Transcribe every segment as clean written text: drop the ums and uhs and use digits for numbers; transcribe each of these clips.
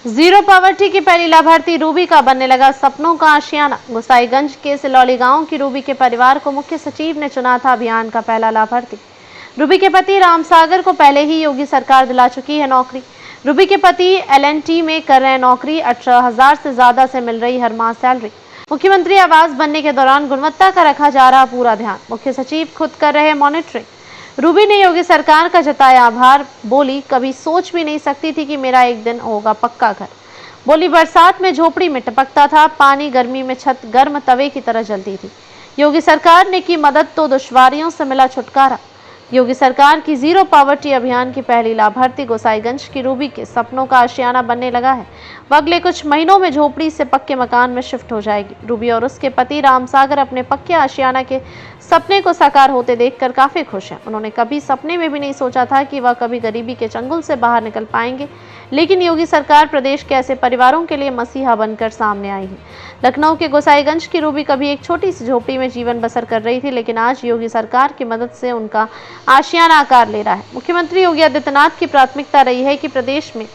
Zero poverty की पहली लाभार्थी रूबी का बनने लगा सपनों का आशियाना। गोसाईगंज के सिलौली गांव की रूबी के परिवार को मुख्य सचिव ने चुना था अभियान का पहला लाभार्थी। रूबी के पति रामसागर को पहले ही योगी सरकार दिला चुकी है नौकरी। रूबी के पति LNT में कर रहे नौकरी, 18,000 से ज्यादा से मिल रही हर माह सैलरी। मुख्यमंत्री आवास बनने के दौरान गुणवत्ता का रखा जा रहा पूरा ध्यान। मुख्य सचिव खुद कर रहे मॉनिटरिंग। रूबी ने योगी सरकार का जताया आभार। बोली, कभी सोच भी नहीं सकती थी कि मेरा एक दिन होगा पक्का घर। बोली, बरसात में झोपड़ी में टपकता था पानी, गर्मी में छत गर्म तवे की तरह जलती थी। योगी सरकार ने की मदद तो दुश्वारियों से मिला छुटकारा। योगी सरकार की जीरो पावर्टी अभियान की पहली लाभार्थी गोसाईगंज की रूबी के सपनों का आशियाना बनने लगा है। वह अगले कुछ महीनों में झोपड़ी से पक्के मकान में शिफ्ट हो जाएगी। रूबी और उसके पति रामसागर अपने पक्के आशियाना के सपने को साकार होते देखकर काफी खुश हैं। उन्होंने कभी सपने में भी नहीं सोचा था कि वह कभी गरीबी के चंगुल से बाहर निकल पाएंगे, लेकिन योगी सरकार प्रदेश के ऐसे परिवारों के लिए मसीहा बनकर सामने आई है। लखनऊ के गोसाईगंज की रूबी कभी एक छोटी सी झोपड़ी में जीवन बसर कर रही थी, लेकिन आज योगी सरकार की मदद से उनका आशियाना आकार ले रहा है। मुख्यमंत्री योगी आदित्यनाथ की प्राथमिकता रही है कि प्रदेश में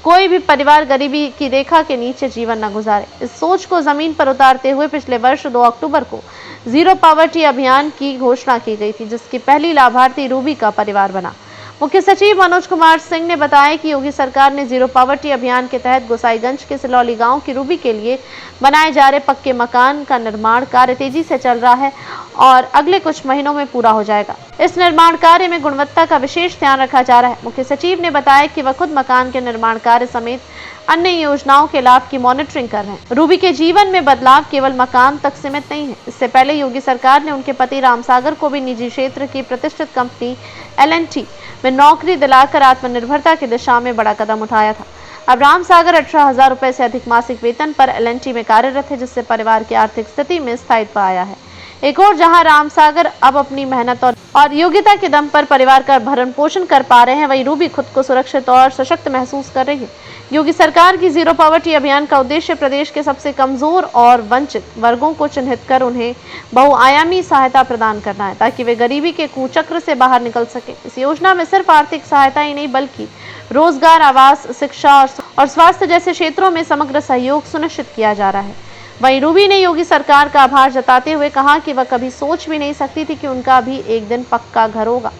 कोई भी परिवार गरीबी की रेखा के नीचे जीवन न गुजारे। इस सोच को जमीन पर उतारते हुए पिछले वर्ष 2 अक्टूबर को जीरो पावर्टी अभियान की घोषणा की गई थी, जिसकी पहली लाभार्थी रूबी का परिवार बना। मुख्य सचिव मनोज कुमार सिंह ने बताया कि योगी सरकार ने जीरो पावर्टी अभियान के तहत गोसाईगंज के सिलौली गांव की रूबी के लिए बनाए जा रहे पक्के मकान का निर्माण कार्य तेजी से चल रहा है और अगले कुछ महीनों में पूरा हो जाएगा। इस निर्माण कार्य में गुणवत्ता का विशेष ध्यान रखा जा रहा है। मुख्य सचिव ने बताया कि वह खुद मकान के निर्माण कार्य समेत अन्य योजनाओं के लाभ की मॉनिटरिंग कर रहे हैं। रूबी के जीवन में बदलाव केवल मकान तक सीमित नहीं है। इससे पहले योगी सरकार ने उनके पति रामसागर को भी निजी क्षेत्र की प्रतिष्ठित कंपनी LNT में नौकरी दिलाकर आत्मनिर्भरता की दिशा में बड़ा कदम उठाया था। अब रामसागर 18,000 रुपए से अधिक मासिक वेतन पर LNT में कार्यरत है, जिससे परिवार की आर्थिक स्थिति में स्थायित्व आया है। एक और जहां रामसागर अब अपनी मेहनत और योग्यता के दम पर परिवार का भरण पोषण कर पा रहे हैं, वहीं रूबी खुद को सुरक्षित और सशक्त महसूस कर रही है। योगी सरकार की जीरो पावर्टी अभियान का उद्देश्य प्रदेश के सबसे कमजोर और वंचित वर्गों को चिन्हित कर उन्हें बहुआयामी सहायता प्रदान करना है, ताकि वे गरीबी के कुचक्र से बाहर निकल सके। इस योजना में सिर्फ आर्थिक सहायता ही नहीं, बल्कि रोजगार, आवास, शिक्षा और स्वास्थ्य जैसे क्षेत्रों में समग्र सहयोग सुनिश्चित किया जा रहा है। वहीं रूबी ने योगी सरकार का आभार जताते हुए कहा कि वह कभी सोच भी नहीं सकती थी कि उनका भी एक दिन पक्का घर होगा।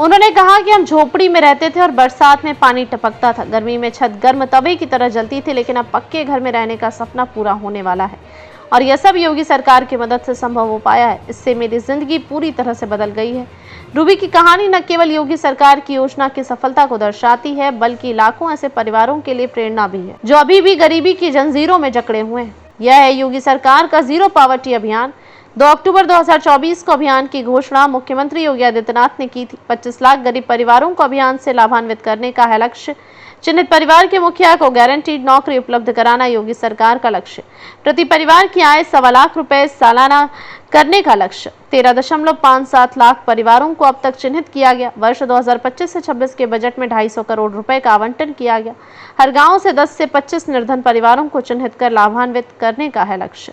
उन्होंने कहा कि हम झोपड़ी में रहते थे और बरसात में पानी टपकता था, गर्मी में छत गर्म तवे की तरह जलती थी, लेकिन अब पक्के घर में रहने का सपना पूरा होने वाला है और यह सब योगी सरकार की मदद से संभव हो पाया है। इससे मेरी जिंदगी पूरी तरह से बदल गई है। रूबी की कहानी न केवल योगी सरकार की योजना की सफलता को दर्शाती है, बल्कि लाखों ऐसे परिवारों के लिए प्रेरणा भी है जो अभी भी गरीबी की जंजीरों में जकड़े हुए हैं। यह है योगी सरकार का जीरो पावर्टी अभियान। 2 अक्टूबर 2024 को अभियान की घोषणा मुख्यमंत्री योगी आदित्यनाथ ने की थी। 25 लाख गरीब परिवारों को अभियान से लाभान्वित करने का है लक्ष्य। चिन्हित परिवार के मुखिया को गारंटीड नौकरी उपलब्ध कराना योगी सरकार का लक्ष्य। प्रति परिवार की आय 1.25 लाख रुपए सालाना करने का लक्ष्य। 13.57 लाख परिवारों को अब तक चिन्हित किया गया। वर्ष 2025 से 26 के बजट में 250 करोड़ रुपए का आवंटन किया गया। हर गांव से 10 से 25 निर्धन परिवारों को चिन्हित कर लाभान्वित करने का है लक्ष्य।